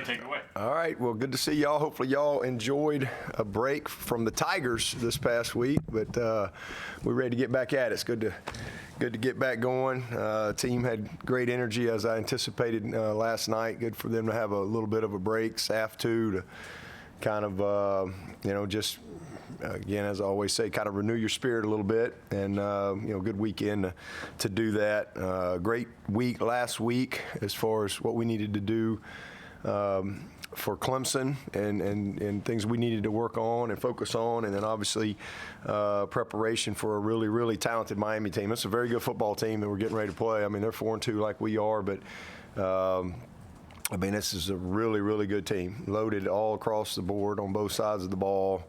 Buddy, take it away. All right, well, good to see y'all. Hopefully y'all enjoyed a break from the Tigers this past week, but we're ready to get back at it. It's good to get back going. Team had great energy as I anticipated last night. Good for them to have a little bit of a break, staff too, to kind of, just, again, as I always say, kind of renew your spirit a little bit, and good weekend to do that. Great week last week as far as what we needed to do for Clemson and things we needed to work on and focus on, and then obviously preparation for a really, really talented Miami team. It's a very good football team that we're getting ready to play. I mean, they're 4-2 like we are, but this is a really, really good team, loaded all across the board on both sides of the ball.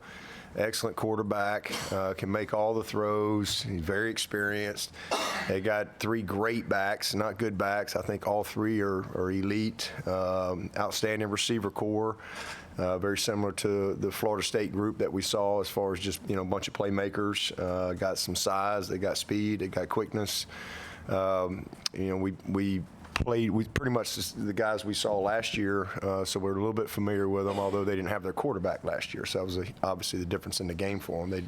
Excellent quarterback, can make all the throws. He's very experienced. They got 3 great backs, not good backs. I think all 3 are elite. Outstanding receiver core, very similar to the Florida State group that we saw as far as just, a bunch of playmakers. Got some size, they got speed, they got quickness. We pretty much the guys we saw last year, so we're a little bit familiar with them, although they didn't have their quarterback last year. So that was obviously the difference in the game for them.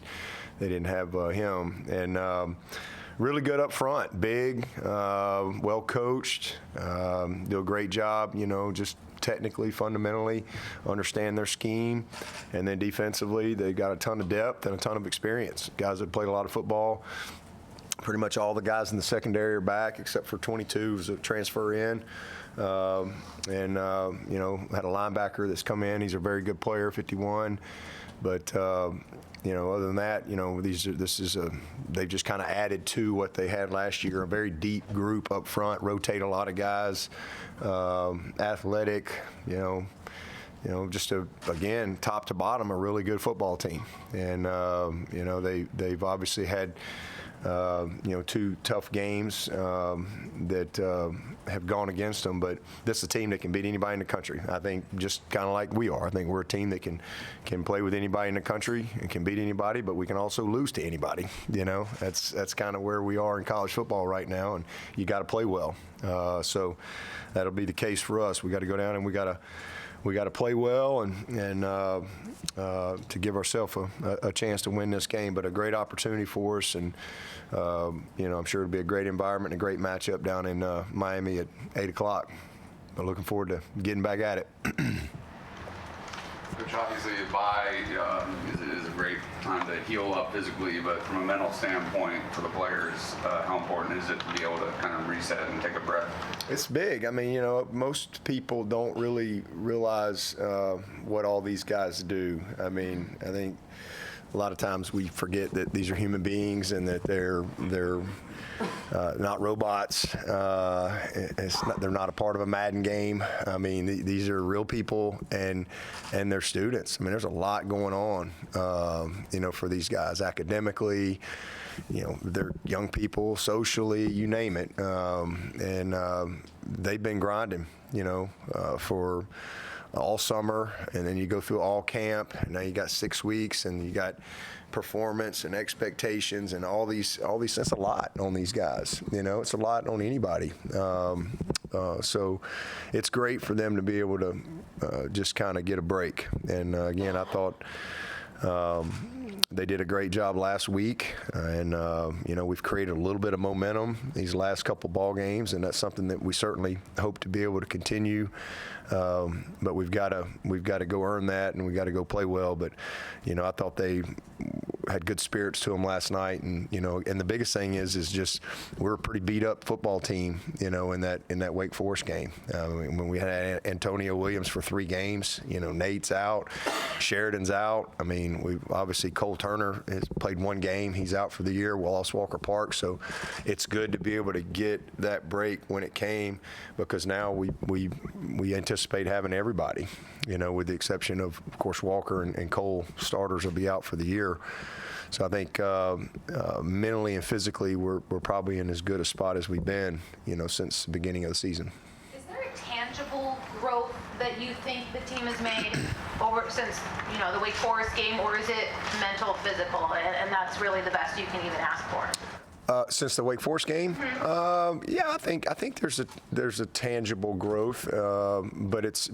They didn't have him. And really good up front, big, well coached, do a great job, just technically, fundamentally, understand their scheme. And then defensively, they got a ton of depth and a ton of experience. Guys that played a lot of football. Pretty much all the guys in the secondary are back except for 22 who's a transfer in. Had a linebacker that's come in. He's a very good player, 51. But, other than that, they've just kind of added to what they had last year. A very deep group up front, rotate a lot of guys, athletic, just again, top to bottom, a really good football team. And, they've obviously had, 2 tough games that have gone against them, but this is a team that can beat anybody in the country. I think just kind of like we are. I think we're a team that can play with anybody in the country and can beat anybody, but we can also lose to anybody. That's kind of where we are in college football right now, and you got to play well. So that'll be the case for us. We got to go down and we got to play well and to give ourselves a chance to win this game. But a great opportunity for us, and I'm sure it'll be a great environment and a great matchup down in Miami at 8 o'clock. I'm looking forward to getting back at it. Coach, obviously a bye is a great time to heal up physically, but from a mental standpoint for the players, how important is it to be able to kind of reset and take a breath? It's big. I mean, most people don't really realize what all these guys do. I mean, I think a lot of times we forget that these are human beings and that they're not robots. They're not a part of a Madden game. I mean, these are real people and they're students. I mean, there's a lot going on, for these guys academically. They're young people, socially, you name it. They've been grinding, for all summer, and then you go through all camp, and now you got 6 weeks, and you got performance and expectations and all these. That's a lot on these guys. It's a lot on anybody. So it's great for them to be able to just kind of get a break. And again, I thought they did a great job last week, and we've created a little bit of momentum these last couple ball games, and that's something that we certainly hope to be able to continue. But we've got to go earn that, and we got to go play well. But I thought they had good spirits to them last night, and and the biggest thing is just we're a pretty beat up football team, in that Wake Forest game. When we had Antonio Williams for 3 games, Nate's out, Sheridan's out. I mean, we've obviously Cole Turner has played 1 game. He's out for the year. Wallace Walker Park. So it's good to be able to get that break when it came, because now we anticipate having everybody, with the exception of course, Walker and Cole starters will be out for the year. So I think mentally and physically, we're probably in as good a spot as we've been, since the beginning of the season. Is there a tangible growth that you think the team has made since the Wake Forest game, or is it mental, physical, and that's really the best you can even ask for? Since the Wake Forest game, yeah, I think there's a tangible growth, but it's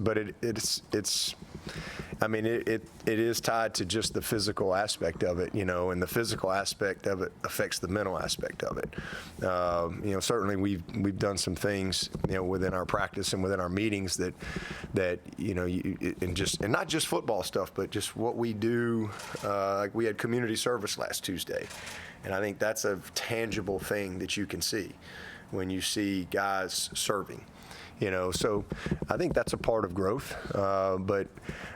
I mean, it is tied to just the physical aspect of it, and the physical aspect of it affects the mental aspect of it. Certainly we've done some things, within our practice and within our meetings that and not just football stuff, but just what we do. Like we had community service last Tuesday, and I think that's a tangible thing that you can see when you see guys serving. So I think that's a part of growth, but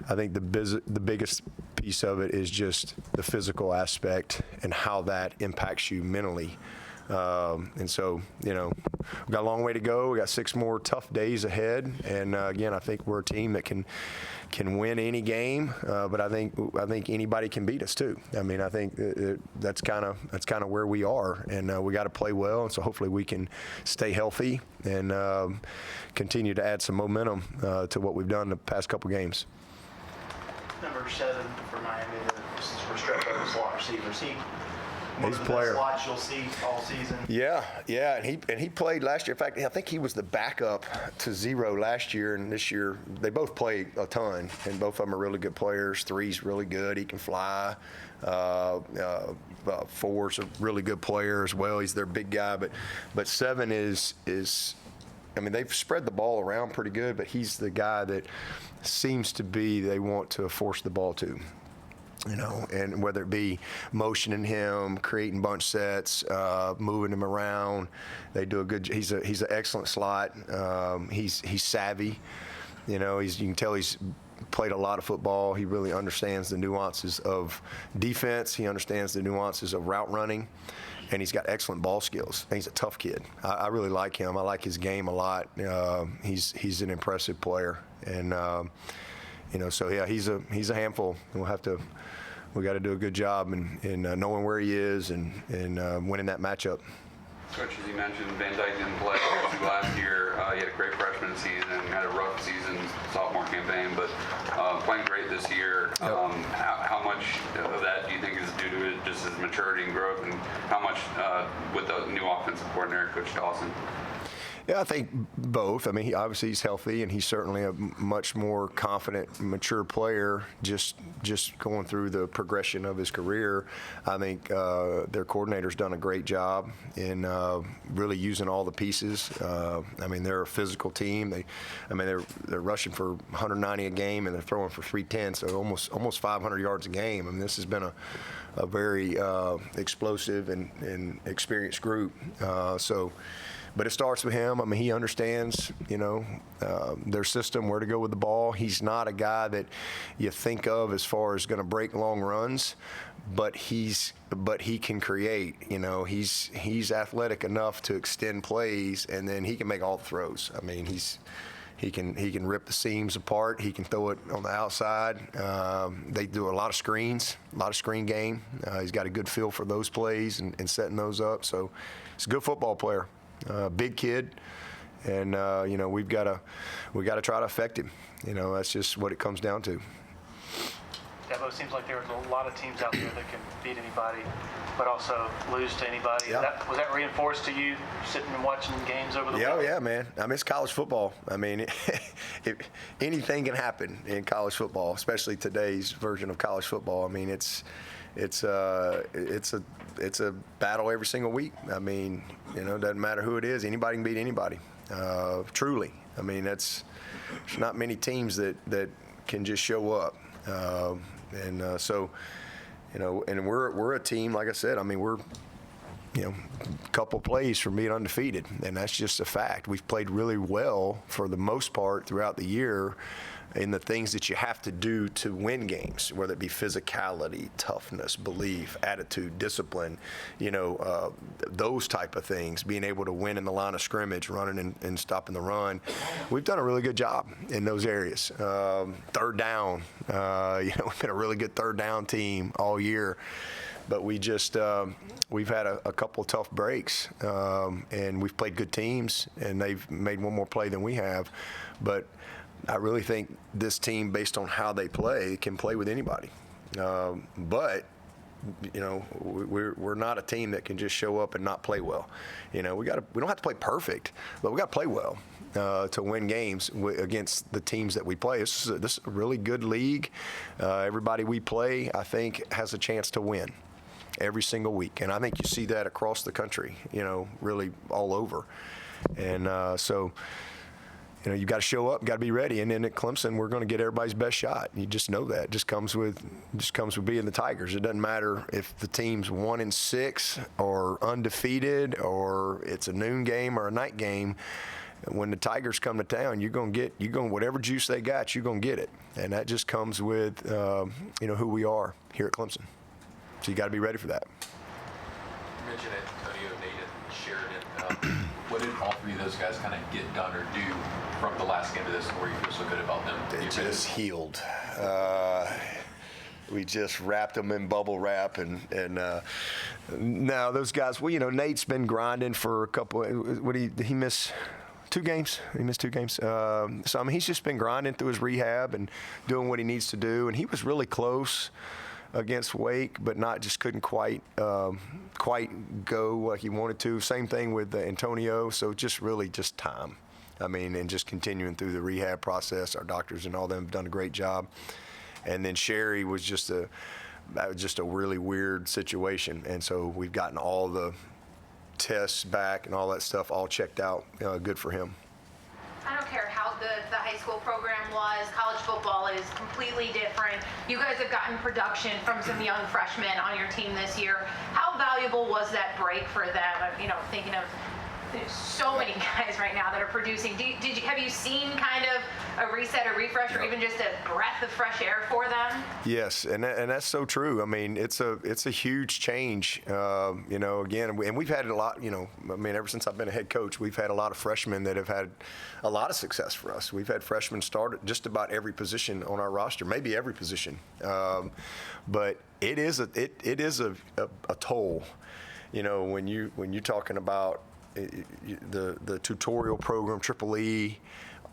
I think the biggest piece of it is just the physical aspect and how that impacts you mentally. And so, we've got a long way to go. We got 6 more tough days ahead, and again, I think we're a team that can win any game, but I think anybody can beat us too. I mean, I think that's kind of where we are, and we got to play well, and so hopefully we can stay healthy and continue to add some momentum to what we've done the past couple games. Number 7 for Miami, this is Restrepo, slot receiver. He's a player. Slots you'll see all season. Yeah, and he played last year. In fact, I think he was the backup to Zero last year, and this year they both play a ton, and both of them are really good players. 3's really good; he can fly. 4's a really good player as well. He's their big guy, but 7 is. I mean, they've spread the ball around pretty good, but he's the guy that seems to be they want to force the ball to. And whether it be motioning him, creating bunch sets, moving him around, they do a good. He's an excellent slot. He's savvy. You can tell he's played a lot of football. He really understands the nuances of defense. He understands the nuances of route running, and he's got excellent ball skills. And he's a tough kid. I really like him. I like his game a lot. He's an impressive player, and so yeah, he's a handful. We got to do a good job in knowing where he is and winning that matchup. Coach, as you mentioned, Van Dyke didn't play last year. He had a great freshman season, had a rough season, sophomore campaign, but playing great this year. Yep. How much of that do you think is due to just his maturity and growth, and how much with the new offensive coordinator, Coach Dawson? Yeah, I think both. I mean, obviously he's healthy, and he's certainly a much more confident, mature player. Just going through the progression of his career, I think their coordinator's done a great job in really using all the pieces. I mean, they're a physical team. They're rushing for 190 a game, and they're throwing for 310, so almost 500 yards a game. I mean, this has been a very explosive and experienced group. But it starts with him. I mean, he understands, their system, where to go with the ball. He's not a guy that you think of as far as going to break long runs, but he can create. He's athletic enough to extend plays, and then he can make all the throws. I mean, he can rip the seams apart. He can throw it on the outside. They do a lot of screens, a lot of screen game. He's got a good feel for those plays and setting those up. So he's a good football player. Big kid, and we got to try to affect him. That's just what it comes down to. Dabo, seems like there's a lot of teams out there that can beat anybody, but also lose to anybody. Yeah. Was that reinforced to you sitting and watching games over the weekend? Yeah, man. I mean, it's college football. I mean, anything can happen in college football, especially today's version of college football. I mean, it's a battle every single week. I mean, it doesn't matter who it is. Anybody can beat anybody. Truly. I mean, there's not many teams that can just show up. So, and we're a team, like I said. I mean, we're a couple plays from being undefeated, and that's just a fact. We've played really well for the most part throughout the year in the things that you have to do to win games, whether it be physicality, toughness, belief, attitude, discipline, those type of things, being able to win in the line of scrimmage, running and stopping the run. We've done a really good job in those areas. Third down, we've been a really good third down team all year. But we've had a couple of tough breaks, and we've played good teams, and they've made one more play than we have. But I really think this team, based on how they play, can play with anybody. But we're not a team that can just show up and not play well. We don't have to play perfect, but we got to play well to win games against the teams that we play. This is a really good league. Everybody we play, I think, has a chance to win every single week, and I think you see that across the country. Really all over, and so. You got to show up, got to be ready, and then at Clemson, we're going to get everybody's best shot. You just know that. It just comes with being the Tigers. It doesn't matter if the team's 1-6 or undefeated, or it's a noon game or a night game. When the Tigers come to town, you're going to whatever juice they got, you're going to get it, and that just comes with who we are here at Clemson. So you got to be ready for that. You mentioned Antonio, Nate, and Sheridan. What did all three of those guys kind of get done or do from the last game to this, where you feel so good about them? They just healed. We just wrapped them in bubble wrap, and now those guys. Well, Nate's been grinding for a couple. Did he miss 2 games? He missed 2 games. So he's just been grinding through his rehab and doing what he needs to do. And he was really close against Wake, but couldn't quite go like he wanted to. Same thing with Antonio. So just time. And just continuing through the rehab process. Our doctors and all them have done a great job. And then Sherry was just a really weird situation. And so we've gotten all the tests back and all that stuff all checked out. Good for him. I don't care how good the high school program was. College football is completely different. You guys have gotten production from some young freshmen on your team this year. How valuable was that break for them? Thinking of there's so many guys right now that are producing. Have you seen kind of a reset, a refresh, or even just a breath of fresh air for them? Yes, and that's so true. It's a huge change. Again, and we've had a lot. Ever since I've been a head coach, we've had a lot of freshmen that have had a lot of success for us. We've had freshmen start at just about every position on our roster, maybe every position. But it is a toll. When you're talking about the tutorial program, Triple E,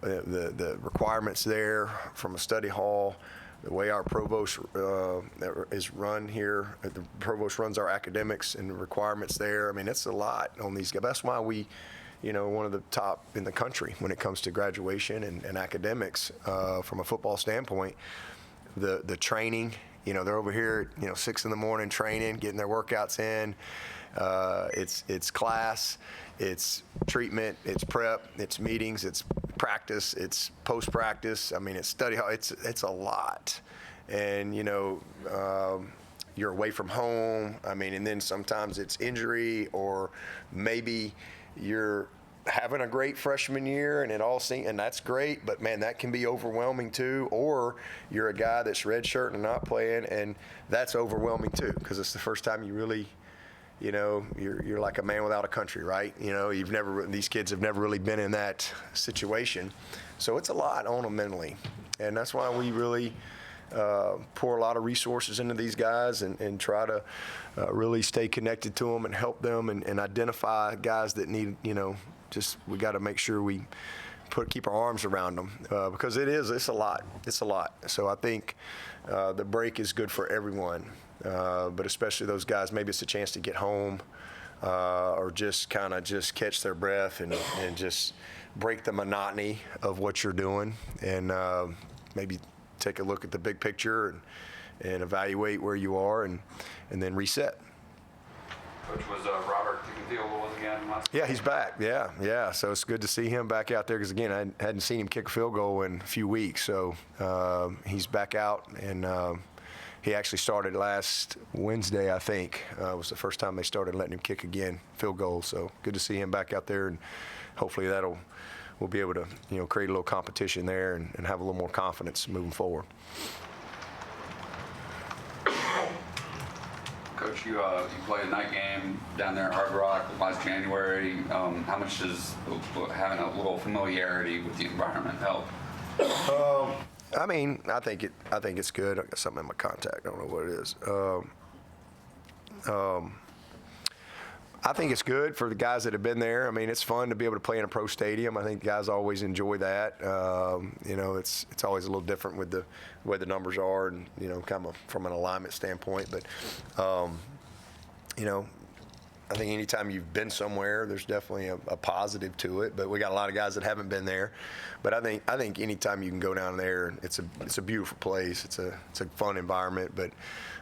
the requirements there from a study hall, the way our provost is run here, the provost runs our academics and the requirements there. It's a lot on these guys. That's why we, one of the top in the country when it comes to graduation and academics from a football standpoint. The training, they're over here at 6 in the morning training, getting their workouts in. It's class, it's treatment, it's prep, it's meetings, it's practice, it's post-practice. It's study hall. It's a lot, and you're away from home. And then sometimes it's injury, or maybe you're having a great freshman year and that's great, but man, that can be overwhelming too. Or you're a guy that's redshirt and not playing, and that's overwhelming too, because it's the first time you really. You're like a man without a country, right? These kids have never really been in that situation. So it's a lot on them mentally. And that's why we really pour a lot of resources into these guys and try to really stay connected to them and help them and identify guys that need, we got to make sure we keep our arms around them because it's a lot. It's a lot. So I think the break is good for everyone. But especially those guys, maybe it's a chance to get home or just catch their breath and just break the monotony of what you're doing and maybe take a look at the big picture and evaluate where you are and then reset. Coach, was Robert was again last Yeah, he's back. Yeah. So it's good to see him back out there because, again, I hadn't seen him kick a field goal in a few weeks. So he's back out, and he actually started last Wednesday, I think. Was the first time they started letting him kick again, field goals. So good to see him back out there, and hopefully we'll be able to create a little competition there and have a little more confidence moving forward. Coach, you played a night game down there at Hard Rock last January. How much does having a little familiarity with the environment help? I think it's good. I got something in my contact. I don't know what it is. I think it's good for the guys that have been there. I mean, it's fun to be able to play in a pro stadium. I think guys always enjoy that. It's always a little different with the way the numbers are, and kind of from an alignment standpoint. But I think anytime you've been somewhere, there's definitely a positive to it. But we got a lot of guys that haven't been there. But I think anytime you can go down there, it's a beautiful place. It's a fun environment. But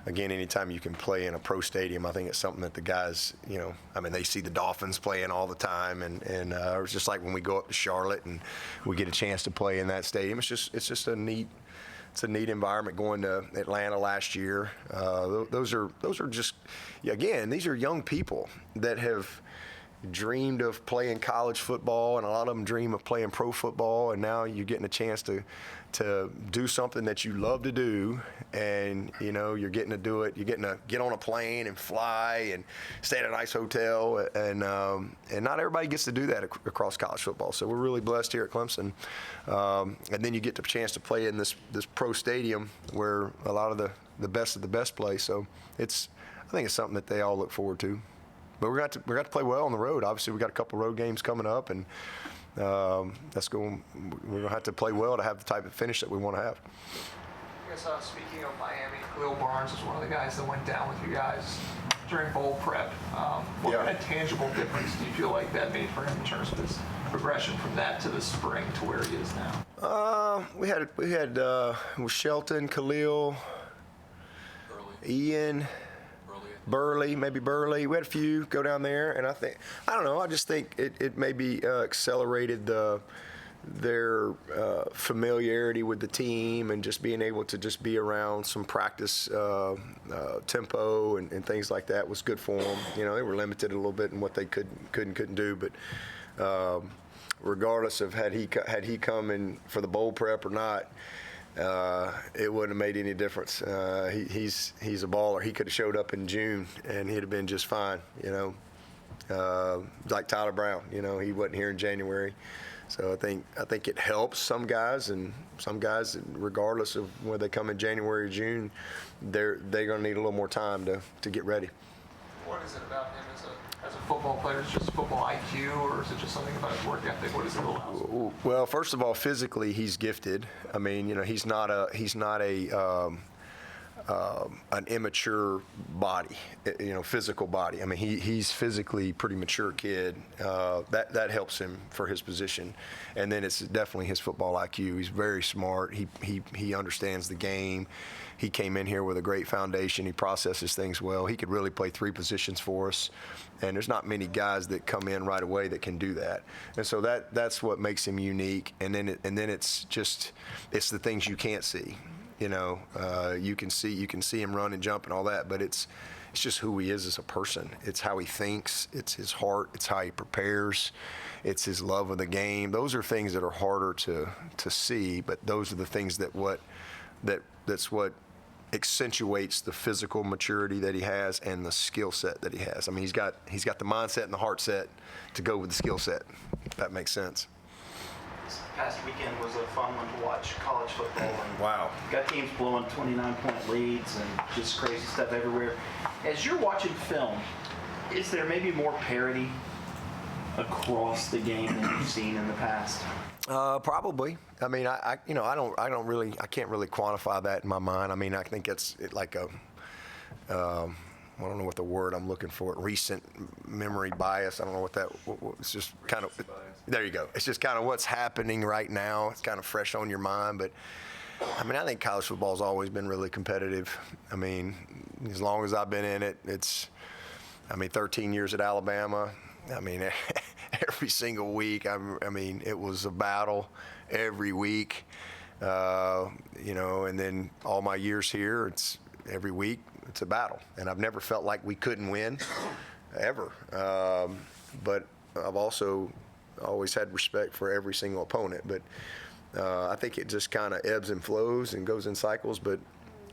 again, anytime you can play in a pro stadium, I think it's something that the guys, they see the Dolphins playing all the time, and it's just like when we go up to Charlotte and we get a chance to play in that stadium. It's just a neat. It's a neat environment. Going to Atlanta last year. Those are just, again, these are young people that have dreamed of playing college football, and a lot of them dream of playing pro football, and now you're getting a chance to do something that you love to do, and you're getting to do it. You're getting to get on a plane and fly and stay at a nice hotel, and not everybody gets to do that across college football. So we're really blessed here at Clemson, and then you get the chance to play in this pro stadium where a lot of the best of the best play. So I think it's something that they all look forward to. But we're going to play well on the road. Obviously, we got a couple road games coming up, and we're going to have to play well to have the type of finish that we want to have. I guess speaking of Miami, Khalil Barnes is one of the guys that went down with you guys during bowl prep. What kind of tangible difference do you feel like that made for him in terms of his progression from that to the spring to where he is now? We had with Shelton, Khalil, Ian. Burley. We had a few go down there, and I just think it maybe accelerated their familiarity with the team, and just being able to just be around some practice tempo and things like that was good for them. They were limited a little bit in what they couldn't do, but regardless of had he come in for the bowl prep or not, it wouldn't have made any difference. He's a baller. He could have showed up in June and he'd have been just fine. Like Tyler Brown. He wasn't here in January, so I think it helps some guys, and some guys, regardless of whether they come in January or June, they're going to need a little more time to get ready. What is it about him as a football player? Is it just football IQ, or is it just something about his work ethic? What is it allows? Well, first of all, physically he's gifted. I mean, he's not an immature body, physical body. I mean, he's physically pretty mature kid. That helps him for his position, and then it's definitely his football IQ. He's very smart. He understands the game. He came in here with a great foundation. He processes things well. He could really play three positions for us, and there's not many guys that come in right away that can do that. And so that's what makes him unique. And then it's the things you can't see. You can see him run and jump and all that, but it's just who he is as a person. It's how he thinks. It's his heart. It's how he prepares. It's his love of the game. Those are things that are harder to see, but those are the things that's what accentuates the physical maturity that he has and the skill set that he has. I mean, he's got the mindset and the heart set to go with the skill set, if that makes sense. This past weekend was a fun one to watch, college football. And wow. Got teams blowing 29-point leads and just crazy stuff everywhere. As you're watching film, is there maybe more parity across the game than you've seen in the past? Probably. I mean, I can't really quantify that in my mind. I mean, I think it's like I don't know what the word I'm looking for. Recent memory bias. I don't know what that. It's just kind of. There you go. It's just kind of what's happening right now. It's kind of fresh on your mind. But I mean, I think college football's always been really competitive. I mean, as long as I've been in it, 13 years at Alabama. I mean, every single week. I mean, it was a battle every week. And then all my years here, it's every week. It's a battle, and I've never felt like we couldn't win, ever. But I've also always had respect for every single opponent. But I think it just kind of ebbs and flows and goes in cycles. But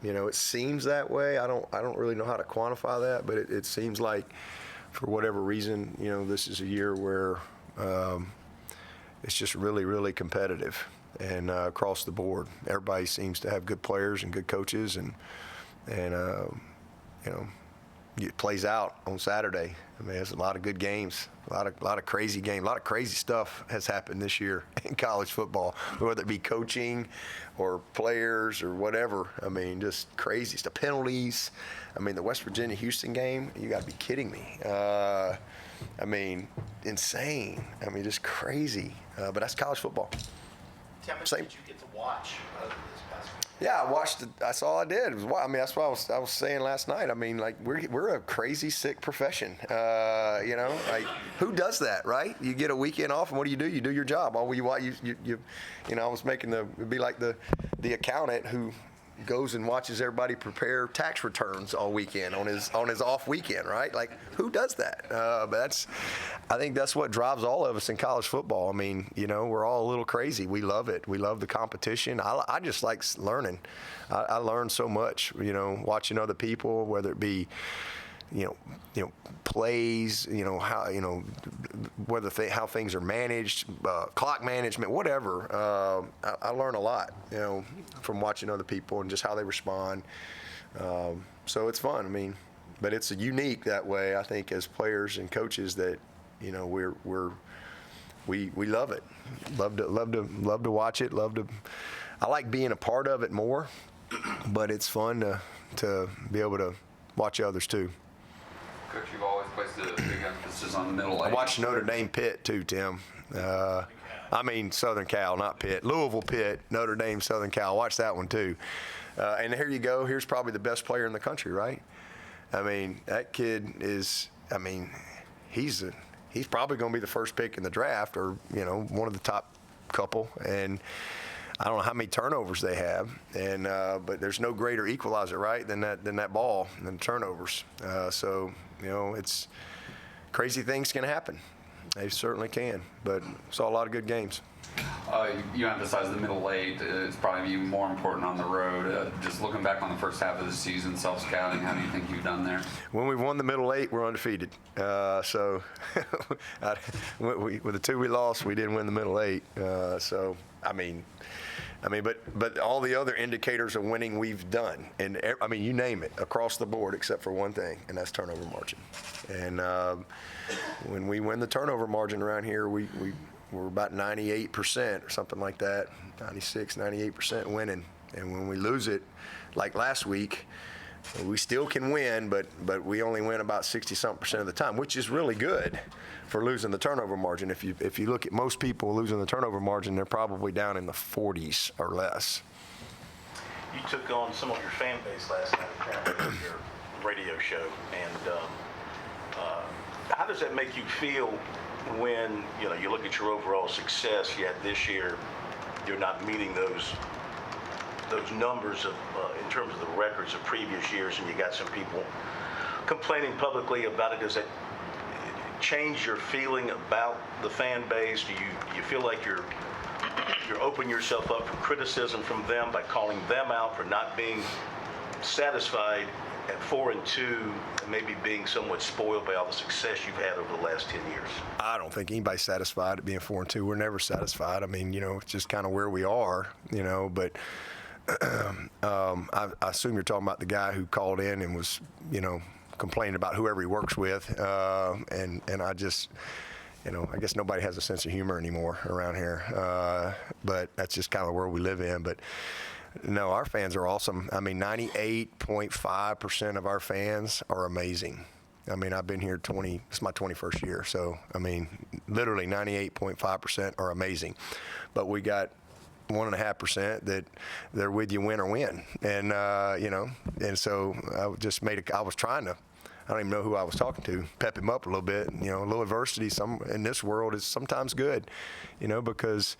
it seems that way. I don't really know how to quantify that, but it seems like, for whatever reason, this is a year where it's just really, really competitive, and across the board, everybody seems to have good players and good coaches, and it plays out on Saturday. I mean, there's a lot of good games, a lot of crazy games, a lot of crazy stuff has happened this year in college football, whether it be coaching or players or whatever. I mean, just crazy stuff. Penalties. I mean, the West Virginia-Houston game, you got to be kidding me. I mean, insane. I mean, just crazy. But that's college football. How much did you get to watch this past week? Yeah, I watched it. That's all I did. I mean, that's what I was saying last night. I mean, like we're a crazy sick profession. You know, like who does that, right? You get a weekend off, and what do? You do your job. All you know, I was making it'd be like the accountant who goes and watches everybody prepare tax returns all weekend on his off weekend, right? Like who does that? But I think that's what drives all of us in college football. I mean, you know, we're all a little crazy. We love it. We love the competition. I just like learning. I learn so much, you know, watching other people, whether it be, you know, plays, you know, how, you know, how things are managed, clock management, whatever. I learn a lot, you know, from watching other people and just how they respond. So it's fun. I mean, but it's unique that way. I think as players and coaches that, you know, we love it. Love to watch it. I like being a part of it more, but it's fun to be able to watch others too. Coach, you've always placed a big emphasis on middle age. I watched Notre Dame Pitt too, Tim. I mean Southern Cal, not Pitt. Louisville Pitt, Notre Dame Southern Cal. Watch that one too. And here you go. Here's probably the best player in the country, right? I mean, that kid is. I mean, he's probably going to be the first pick in the draft, or you know, one of the top couple. And I don't know how many turnovers they have, and but there's no greater equalizer, right, than that ball, than turnovers. So you know, it's crazy things can happen. They certainly can, but saw a lot of good games. You emphasize the middle eight. It's probably even more important on the road. Just looking back on the first half of the season, self-scouting, how do you think you've done there? When we've won the middle eight, we're undefeated. So with the two we lost, we didn't win the middle eight. So I mean, but all the other indicators of winning we've done, and I mean, you name it, across the board, except for one thing, and that's turnover margin. And when we win the turnover margin around here, we're about 98% or something like that, 96, 98% winning. And when we lose it, like last week, we still can win, but we only win about 60-something% of the time, which is really good for losing the turnover margin. If you look at most people losing the turnover margin, they're probably down in the 40s or less. You took on some of your fan base last night, apparently, on your radio show, and how does that make you feel when you look at your overall success? Yet this year, you're not meeting those numbers of in terms of the records of previous years, and you got some people complaining publicly about it. Does that change your feeling about the fan base? Do you feel like you're opening yourself up for criticism from them by calling them out for not being satisfied at 4-2, and maybe being somewhat spoiled by all the success you've had over the last 10 years? I don't think anybody's satisfied at being 4-2. We're never satisfied. I mean, it's just kind of where we are, but I assume you're talking about the guy who called in and was, complaining about whoever he works with. And I just, I guess nobody has a sense of humor anymore around here. But that's just kind of the world we live in. But no, our fans are awesome. I mean, 98.5% of our fans are amazing. I mean, I've been here it's my 21st year. So, I mean, literally 98.5% are amazing. But we got 1.5% that they're with you win or win. And, and so I was trying to, I don't even know who I was talking to, pep him up a little bit. A little adversity in this world is sometimes good, because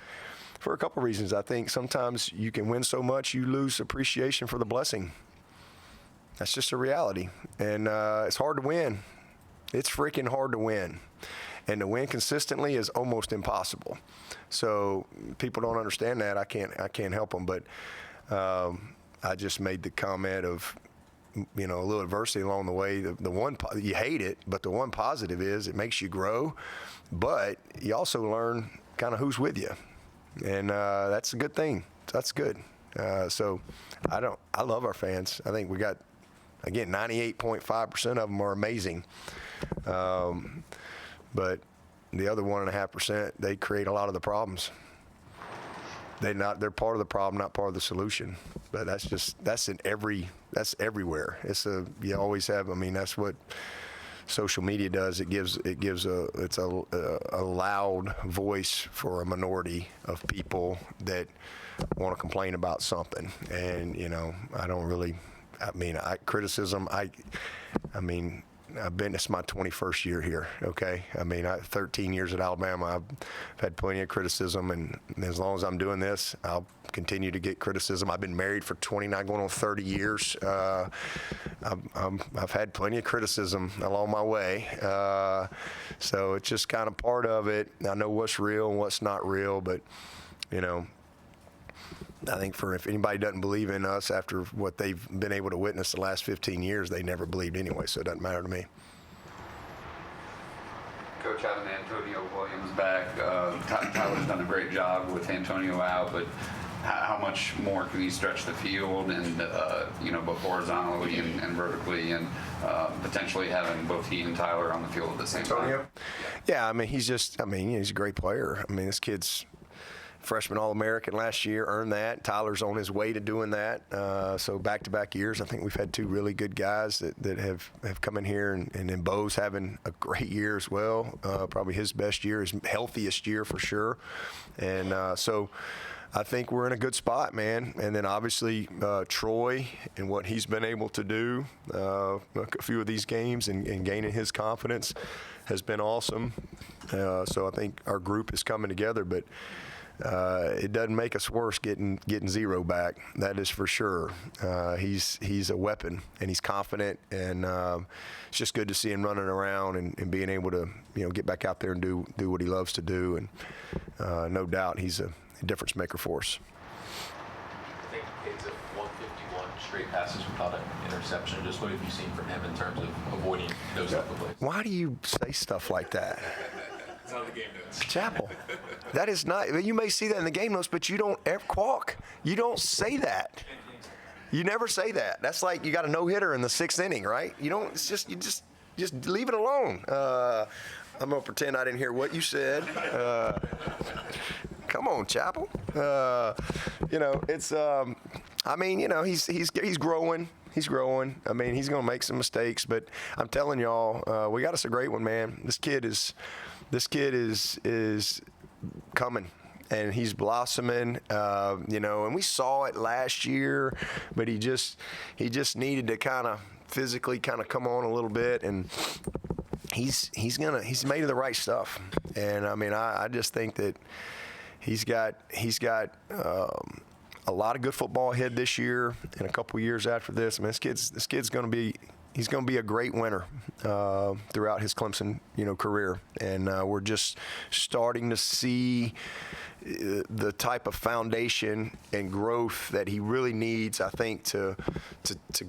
for a couple reasons. I think sometimes you can win so much you lose appreciation for the blessing. That's just a reality. And it's hard to win. It's freaking hard to win. And to win consistently is almost impossible. So people don't understand that. I can't help them. But I just made the comment of, a little adversity along the way. The one, you hate it, but the one positive is it makes you grow. But you also learn kind of who's with you. And that's a good thing. That's good. So I love our fans. I think we got Again, 98.5% of them are amazing. But the other 1.5%, they create a lot of the problems. They're part of the problem, not part of the solution. But that's everywhere. You always have. I mean, that's what social media does. It's a loud voice for a minority of people that want to complain about something. And criticism. It's my 21st year here, okay? 13 years at Alabama, I've had plenty of criticism, and as long as I'm doing this, I'll continue to get criticism. I've been married for 29, going on 30 years. I've had plenty of criticism along my way. So it's just kind of part of it. I know what's real and what's not real, but, I think if anybody doesn't believe in us after what they've been able to witness the last 15 years, they never believed anyway, so it doesn't matter to me. Coach, having Antonio Williams back, Tyler's done a great job with Antonio out, but how much more can he stretch the field and, both horizontally and vertically, and potentially having both he and Tyler on the field at the same time? Yeah, he's a great player. This kid's freshman All-American last year, earned that. Tyler's on his way to doing that. So back-to-back years, I think we've had two really good guys that have come in here, and then Bo's having a great year as well. Probably his best year, his healthiest year for sure. And so I think we're in a good spot, man. And then obviously Troy and what he's been able to do a few of these games and gaining his confidence has been awesome. So I think our group is coming together, but it doesn't make us worse getting Zero back. That is for sure. He's a weapon, and he's confident, and it's just good to see him running around and being able to get back out there and do what he loves to do. And no doubt he's a difference maker for us. I think Cade's at 151 straight passes without an interception. Just what have you seen from him in terms of avoiding those type of plays? Why do you say stuff like that? It's not the game notes. Chapel, that is not. You may see that in the game notes, but you don't ever quack. You don't say that. You never say that. That's like you got a no-hitter in the 6th inning, right? You don't. It's just you just leave it alone. I'm gonna pretend I didn't hear what you said. Come on, Chapel. It's. He's growing. He's growing. He's going to make some mistakes, but I'm telling y'all, we got us a great one, man. This kid is coming, and he's blossoming. And we saw it last year, but he just needed to kind of physically come on a little bit, and he's made of the right stuff. And I just think that he's got a lot of good football ahead this year and a couple years after this. This kid's going to be a great winner throughout his Clemson career, and we're just starting to see the type of foundation and growth that he really needs, I think, to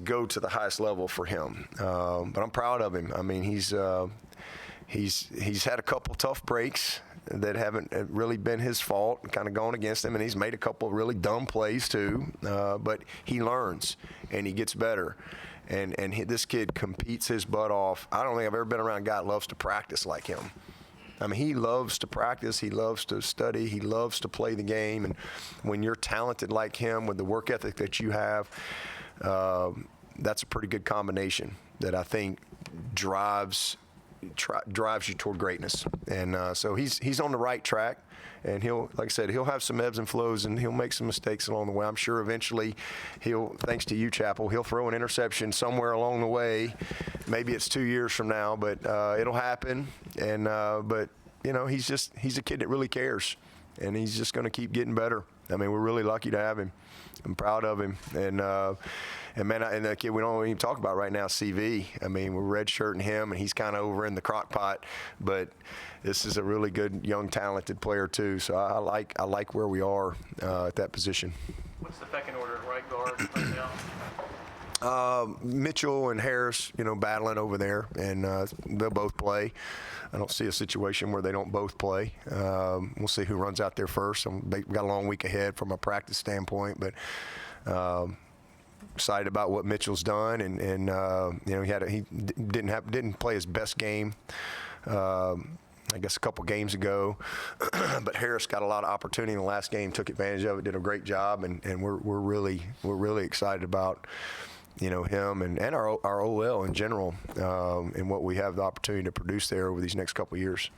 go to the highest level for him. But I'm proud of him. He's had a couple tough breaks that haven't really been his fault, kind of gone against him, and he's made a couple of really dumb plays too. But he learns and he gets better, and this kid competes his butt off. I don't think I've ever been around a guy that loves to practice like him. He loves to practice, he loves to study, he loves to play the game, and when you're talented like him with the work ethic that you have, that's a pretty good combination that I think drives you toward greatness. And so he's on the right track, and he'll have some ebbs and flows, and he'll make some mistakes along the way. I'm sure eventually thanks to you, Chapel, he'll throw an interception somewhere along the way. Maybe it's 2 years from now, but it'll happen. And but he's a kid that really cares, and he's just going to keep getting better. We're really lucky to have him. I'm proud of him. And the kid we don't even talk about right now, CV. We're redshirting him, and he's kind of over in the crock pot. But this is a really good, young, talented player too. So I like where we are at that position. What's the pecking order at right guard right now? Mitchell and Harris, battling over there, and they'll both play. I don't see a situation where they don't both play. We'll see who runs out there first. We've got a long week ahead from a practice standpoint, but excited about what Mitchell's done, and you know, he didn't play his best game. I guess a couple games ago, but Harris got a lot of opportunity in the last game, took advantage of it, did a great job, and we're really excited about, you know, him and our OL in general, and what we have the opportunity to produce there over these next couple of years.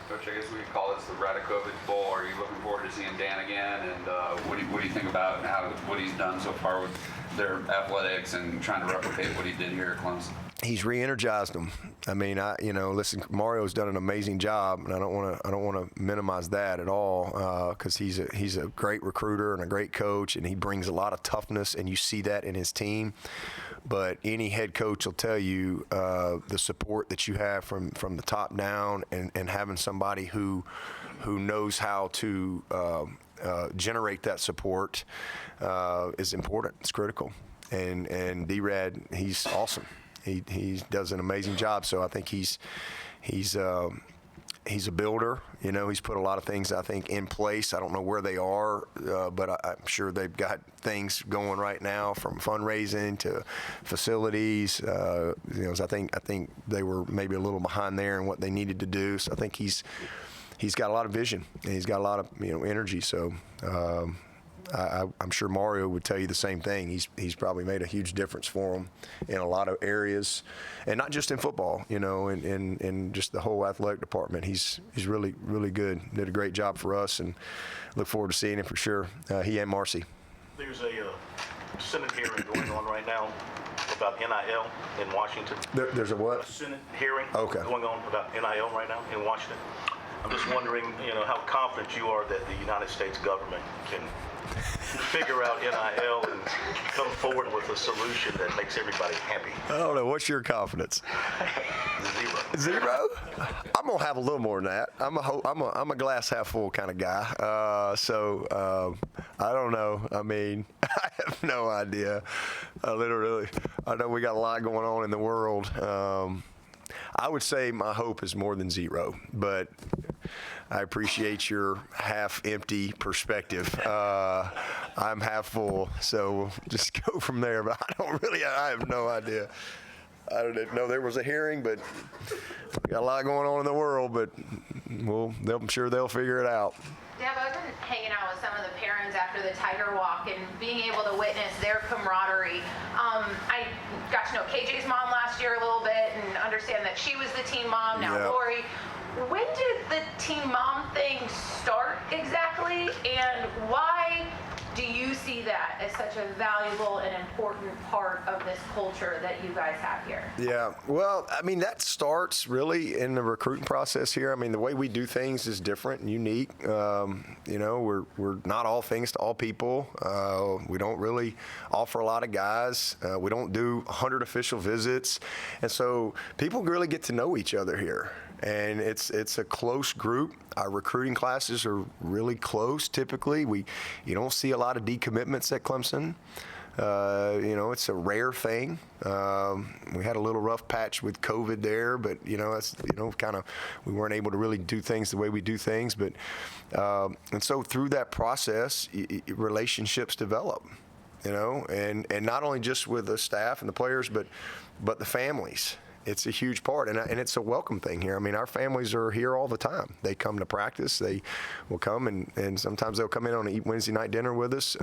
Coach, I guess we could call this the Radakovich Bowl. Are you looking forward to seeing Dan again? And what do you think about what he's done so far with their athletics and trying to replicate what he did here at Clemson? He's re-energized them. I mean, listen, Mario's done an amazing job, and I don't want to minimize that at all, because he's a great recruiter and a great coach, and he brings a lot of toughness, and you see that in his team. But any head coach will tell you the support that you have from the top down, and having somebody who knows how to generate that support is important. It's critical. And D-Rad, he's awesome. He does an amazing job. So I think he's a builder. You know, he's put a lot of things, I think, in place. I don't know where they are, but I'm sure they've got things going right now, from fundraising to facilities. You know, so I think they were maybe a little behind there in what they needed to do. So I think he's got a lot of vision, and he's got a lot of, you know, energy. So I'm sure Mario would tell you the same thing. He's probably made a huge difference for him in a lot of areas, and not just in football, you know, in just the whole athletic department. He's really good. Did a great job for us, and look forward to seeing him for sure. He and Marcy. There's a Senate hearing going on right now about NIL in Washington. There's a what? A Senate hearing going on about NIL right now in Washington. I'm just wondering, you know, how confident you are that the United States government can figure out NIL and come forward with a solution that makes everybody happy. I don't know. What's your confidence? Zero? I'm gonna have a little more than that. I'm a glass half full kind of guy. So I don't know. I mean, I have no idea. I know we got a lot going on in the world. I would say my hope is more than zero, but I appreciate your half-empty perspective. I'm half full, so we'll just go from there. But I have no idea. I didn't know there was a hearing, but we got a lot going on in the world. But I'm sure they'll figure it out. Dabo, I've been hanging out with some of the parents after the Tiger Walk and being able to witness their camaraderie. I got to know KJ's mom last year a little bit and understand that she was the team mom, now Lori. When did the team mom thing start exactly, and why do you see that as such a valuable and important part of this culture that you guys have here? Yeah, well, I mean, that starts really in the recruiting process here. I mean, the way we do things is different and unique. You know, we're not all things to all people. We don't really offer a lot of guys. We don't do 100 official visits. And so people really get to know each other here. And it's a close group. Our recruiting classes are really close. Typically, you don't see a lot of decommitments at Clemson. You know, it's a rare thing. We had a little rough patch with COVID there, but you know, that's, you know, kind of, we weren't able to really do things the way we do things. But and so through that process, relationships develop. You know, and not only just with the staff and the players, but the families. It's a huge part, and it's a welcome thing here. I mean, our families are here all the time. They come to practice. They will come, and sometimes they'll come in on a Wednesday night dinner with us.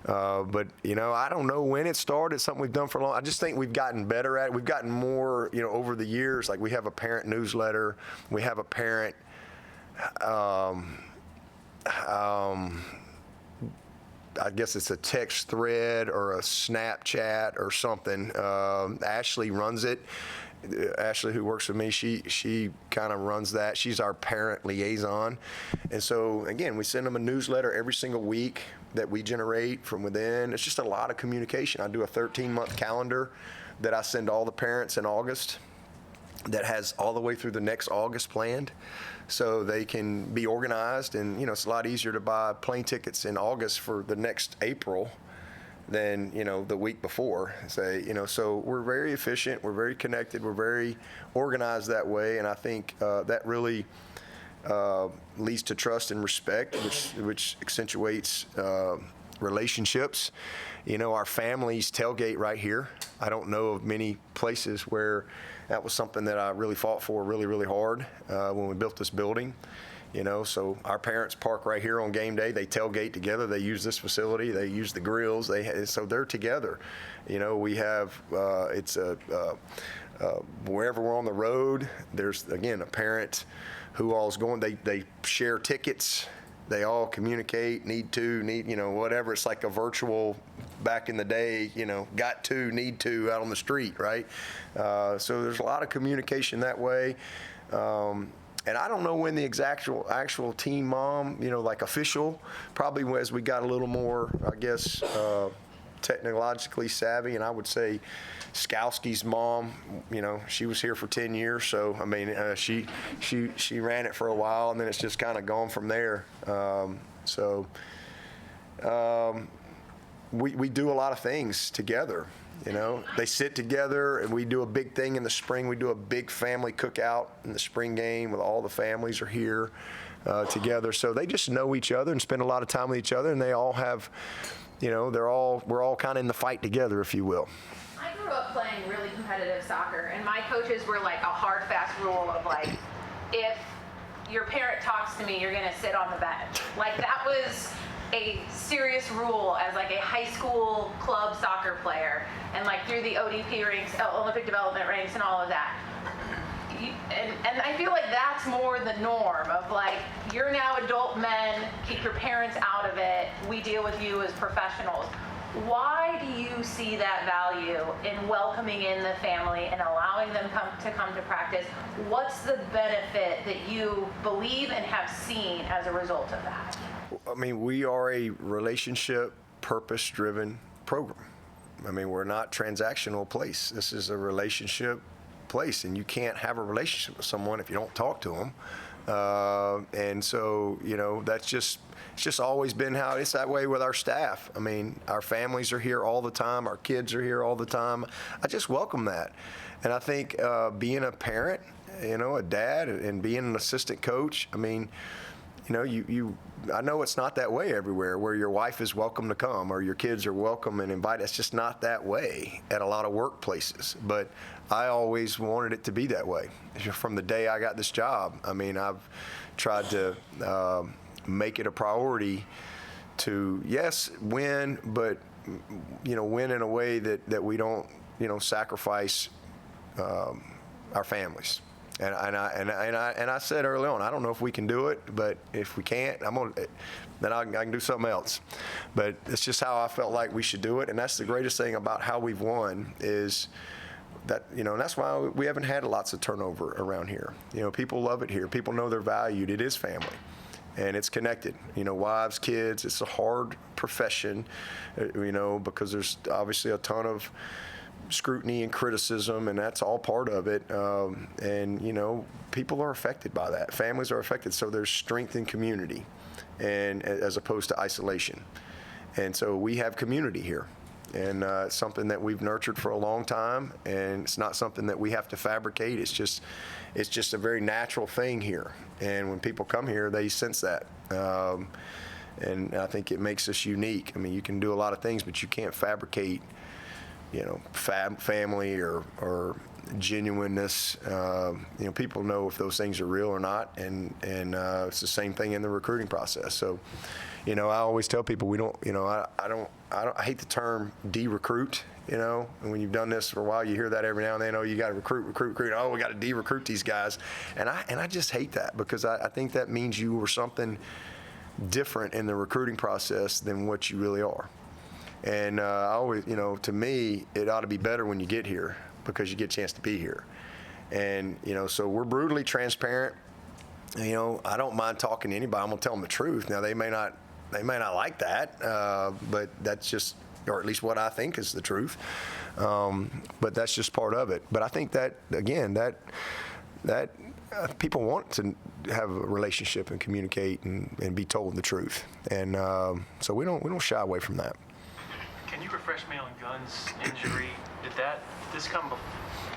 But, you know, I don't know when it started. It's something we've done for a long. I just think we've gotten better at it. We've gotten more, you know, over the years. Like, we have a parent newsletter. We have a parent I guess it's a text thread or a Snapchat or something. Ashley runs it. Ashley, who works with me, she kind of runs that. She's our parent liaison. And so, again, we send them a newsletter every single week that we generate from within. It's just a lot of communication. I do a 13-month calendar that I send all the parents in August that has all the way through the next August planned, so they can be organized. And, you know, it's a lot easier to buy plane tickets in August for the next April than, you know, the week before. Say, you know, so we're very efficient, we're very connected, we're very organized that way, and I think that really leads to trust and respect, which accentuates relationships. You know, our families tailgate right here. I don't know of many places where that was something that I really fought for really, really hard when we built this building. You know, so our parents park right here on game day. They tailgate together. They use this facility. They use the grills. So they're together. You know, we have wherever we're on the road, there's, again, a parent who all's going. They share tickets. They all communicate, you know, whatever. It's like a virtual, back in the day, you know, got to, need to out on the street, right? So there's a lot of communication that way. And I don't know when the actual team mom, you know, like official, probably as we got a little more, I guess, technologically savvy. And I would say Skowski's mom, you know, she was here for 10 years. So, I mean, she ran it for a while, and then it's just kind of gone from there. We do a lot of things together. You know, they sit together, and we do a big thing in the spring. We do a big family cookout in the spring game with all the families are here together. So they just know each other and spend a lot of time with each other, and they all have, you know, we're all kind of in the fight together, if you will. I grew up playing really competitive soccer, and my coaches were like a hard, fast rule of like, if your parent talks to me, you're going to sit on the bench. Like, that was a serious rule as like a high school club soccer player, and like through the ODP ranks, Olympic development ranks, and all of that. And I feel like that's more the norm of like, you're now adult men, keep your parents out of it, we deal with you as professionals. Why do you see that value in welcoming in the family and allowing them to come to practice? What's the benefit that you believe and have seen as a result of that? I mean, we are a relationship, purpose-driven program. I mean, we're not transactional place. This is a relationship place, and you can't have a relationship with someone if you don't talk to them. And so, you know, it's just always been how it's that way with our staff. I mean, our families are here all the time. Our kids are here all the time. I just welcome that. And I think being a parent, you know, a dad, and being an assistant coach, I mean, you know, I know it's not that way everywhere where your wife is welcome to come or your kids are welcome and invited. It's just not that way at a lot of workplaces. But I always wanted it to be that way. From the day I got this job, I mean, I've tried to make it a priority to, yes, win, but, you know, win in a way that we don't, you know, sacrifice our families. And I said early on, I don't know if we can do it, but if we can't, then I can do something else. But it's just how I felt like we should do it, and that's the greatest thing about how we've won is that, you know, and that's why we haven't had lots of turnover around here. You know, people love it here. People know they're valued. It is family, and it's connected. You know, wives, kids. It's a hard profession, you know, because there's obviously a ton of scrutiny and criticism, and that's all part of it. And, you know, people are affected by that. Families are affected. So there's strength in community, and as opposed to isolation. And so we have community here. And it's something that we've nurtured for a long time, and it's not something that we have to fabricate. It's just a very natural thing here. And when people come here, they sense that. And I think it makes us unique. I mean, you can do a lot of things, but you can't fabricate, you know, family or genuineness. You know, people know if those things are real or not, and it's the same thing in the recruiting process. So, you know, I always tell people we don't, you know, I hate the term de-recruit, you know, and when you've done this for a while, you hear that every now and then. Oh, you got to recruit. Oh, we got to de-recruit these guys, and I just hate that, because I think that means you were something different in the recruiting process than what you really are. And I always, you know, to me, it ought to be better when you get here, because you get a chance to be here. And, you know, so we're brutally transparent. You know, I don't mind talking to anybody. I'm going to tell them the truth. Now, they may not like that, but that's just, or at least what I think is the truth. But that's just part of it. But I think that, again, that people want to have a relationship and communicate and be told the truth. And so we don't shy away from that. Can you refresh me on Gunn's injury? Did this come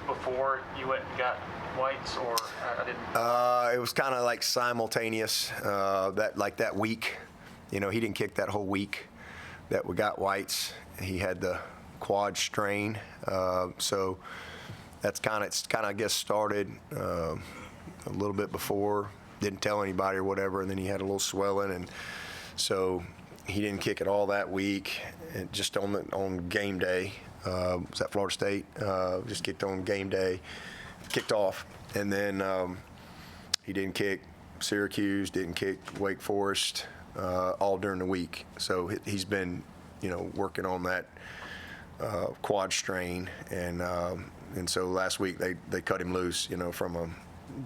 before you went and got White's, or I didn't? It was kind of like simultaneous. That week, you know, he didn't kick that whole week. that we got White's, he had the quad strain. So it's kind of I guess started a little bit before. Didn't tell anybody or whatever, and then he had a little swelling, and so he didn't kick at all that week. And just on game day, was at Florida State. Just kicked on game day, kicked off, and then he didn't kick Syracuse, didn't kick Wake Forest all during the week. So he's been, working on that quad strain, and so last week they cut him loose, from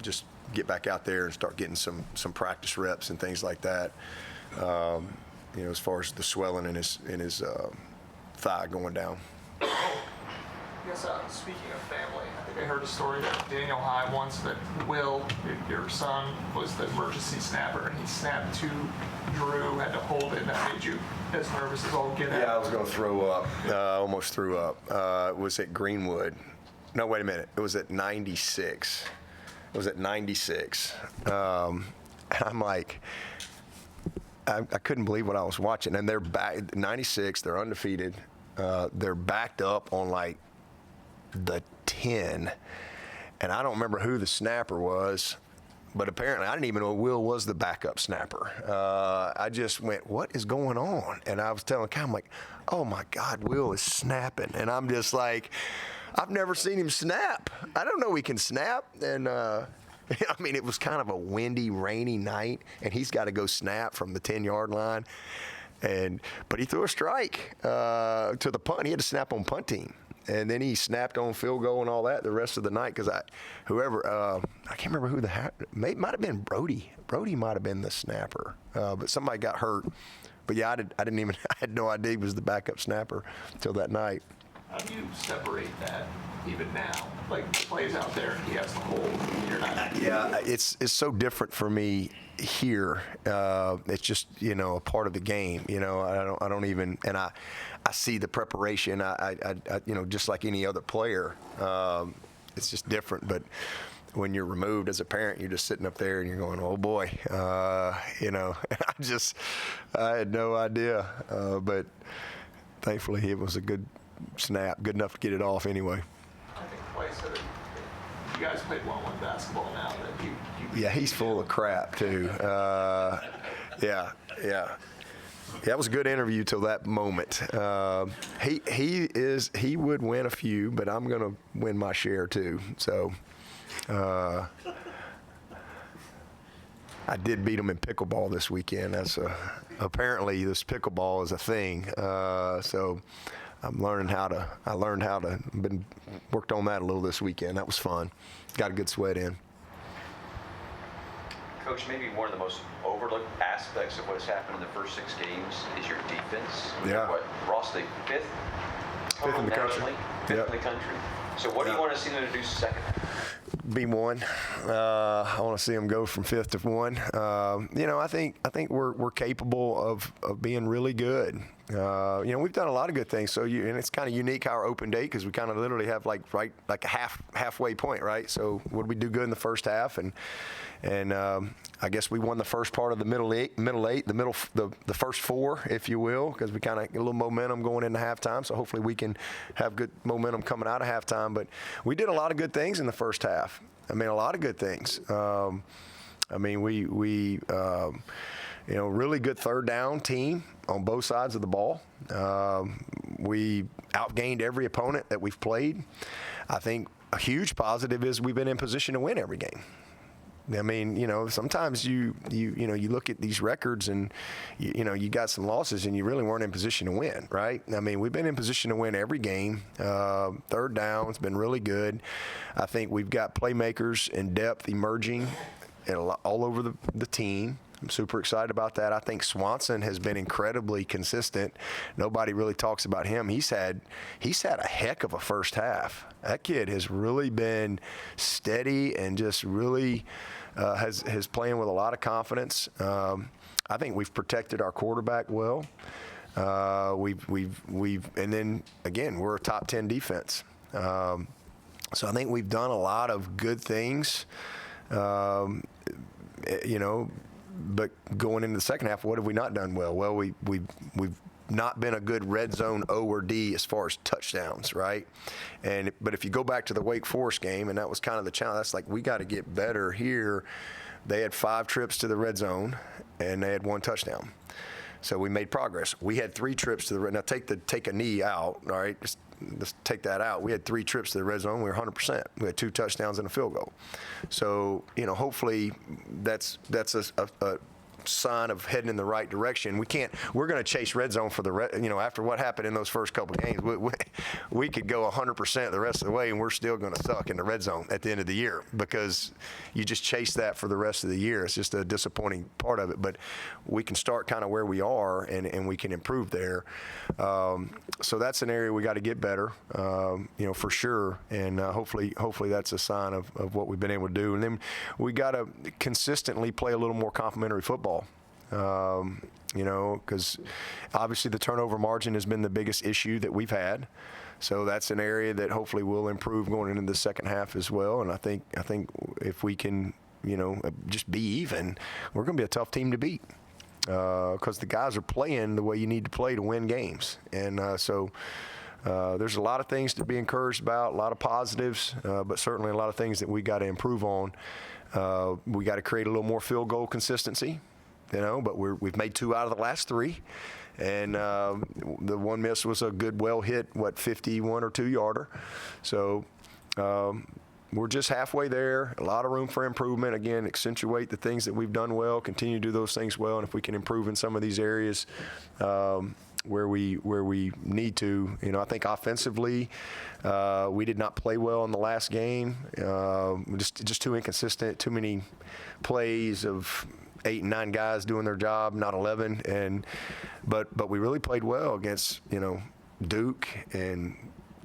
just get back out there and start getting some practice reps and things like that. As far as the swelling in his thigh going down. I guess speaking of family, I think I heard a story that Daniel High once that Will, your son, was the emergency snapper, and he snapped to Drew, had to hold it, and that made you as nervous as all get out. Yeah, I was going to throw up. Almost threw up. It was at Greenwood. No, wait a minute. It was at 96. It was at 96. And I'm like, I couldn't believe what I was watching. And they're back, 96, they're undefeated. They're backed up on like the 10. And I don't remember who the snapper was, but apparently I didn't even know Will was the backup snapper. I just went, what is going on? And I was telling Kyle, I'm like, oh my God, Will is snapping. And I'm just like, I've never seen him snap. I don't know he can snap. And it was kind of a windy, rainy night, and he's got to go snap from the 10-yard line. But he threw a strike to the punt. He had to snap on punt team. And then he snapped on field goal and all that the rest of the night because I can't remember who might have been Brody. Brody might have been the snapper, but somebody got hurt. But yeah, I had no idea he was the backup snapper until that night. How do you separate that even now? Like, the play's out there and he has the hold, and you're not. Yeah, it's so different for me here. It's just, a part of the game. I don't even, and I see the preparation. I just like any other player, it's just different. But when you're removed as a parent, you're just sitting up there and you're going, oh boy, I had no idea. But thankfully it was a good snap, good enough to get it off anyway. I think Clay said it. You guys played 1-1 basketball now. That Yeah, he's full of crap too. Yeah. That was a good interview till that moment. He would win a few, but I'm gonna win my share too. So I did beat him in pickleball this weekend. Apparently this pickleball is a thing. So I'm learning how to. Been worked on that a little this weekend. That was fun. Got a good sweat in. Coach, maybe one of the most overlooked aspects of what's happened in the first 6 games is your defense. Yeah. Ross, the fifth in the country. nationally, fifth in the country. So what do you want to see them to do second? Be one. I want to see them go from 5th to 1. I think we're capable of being really good. We've done a lot of good things. So and it's kind of unique our open date because we kind of literally have like a halfway point, right? So what did we do good in the first half? And I guess we won the first part of the middle eight, the first 4, if you will, because we kind of get a little momentum going into halftime. So hopefully we can have good momentum coming out of halftime. But we did a lot of good things in the first half. A lot of good things. We really good third down team on both sides of the ball. We outgained every opponent that we've played. I think a huge positive is we've been in position to win every game. Sometimes you look at these records and you got some losses and you really weren't in position to win, right? We've been in position to win every game. Third down has been really good. I think we've got playmakers and depth emerging all over the team. I'm super excited about that. I think Swanson has been incredibly consistent. Nobody really talks about him. He's had a heck of a first half. That kid has really been steady and just really has playing with a lot of confidence. I think we've protected our quarterback well. And then again, we're a top 10 defense. So I think we've done a lot of good things. But going into the second half, what have we not done well? Well, we've not been a good red zone O or D as far as touchdowns, right? But if you go back to the Wake Forest game, and that was kind of the challenge, that's like, we got to get better here. They had 5 trips to the red zone, and they had 1 touchdown. So we made progress. We had 3 trips to the red. Now take a knee out, all right? Let's take that out. We had 3 trips to the red zone. We were 100%. We had 2 touchdowns and a field goal. So, hopefully that's a sign of heading in the right direction. We're going to chase red zone for after what happened in those first couple of games, we could go 100% the rest of the way, and we're still going to suck in the red zone at the end of the year, because you just chase that for the rest of the year. It's just a disappointing part of it, but we can start kind of where we are, and we can improve there. So that's an area we got to get better, for sure, and hopefully that's a sign of what we've been able to do. And then we got to consistently play a little more complementary football. Because obviously the turnover margin has been the biggest issue that we've had. So that's an area that hopefully will improve going into the second half as well. And I think if we can, just be even, we're going to be a tough team to beat, because the guys are playing the way you need to play to win games. And so there's a lot of things to be encouraged about, a lot of positives, but certainly a lot of things that we got to improve on. We got to create a little more field goal consistency, but we've made 2 out of the last 3. And the one miss was a good, well hit, 51 or 2 yarder. So we're just halfway there. A lot of room for improvement. Again, accentuate the things that we've done well, continue to do those things well. And if we can improve in some of these areas where we need to, I think offensively, we did not play well in the last game. Just too inconsistent, too many plays of 8 and 9 guys doing their job, not 11. But we really played well against, Duke and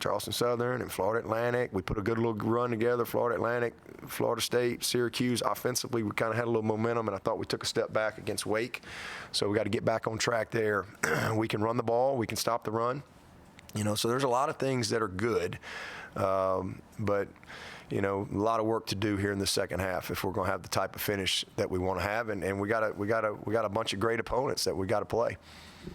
Charleston Southern and Florida Atlantic. We put a good little run together, Florida Atlantic, Florida State, Syracuse. Offensively, we kind of had a little momentum, and I thought we took a step back against Wake. So we got to get back on track there. We can run the ball. We can stop the run. So there's a lot of things that are good. But a lot of work to do here in the second half if we're going to have the type of finish that we want to have. And we got a bunch of great opponents that we got to play.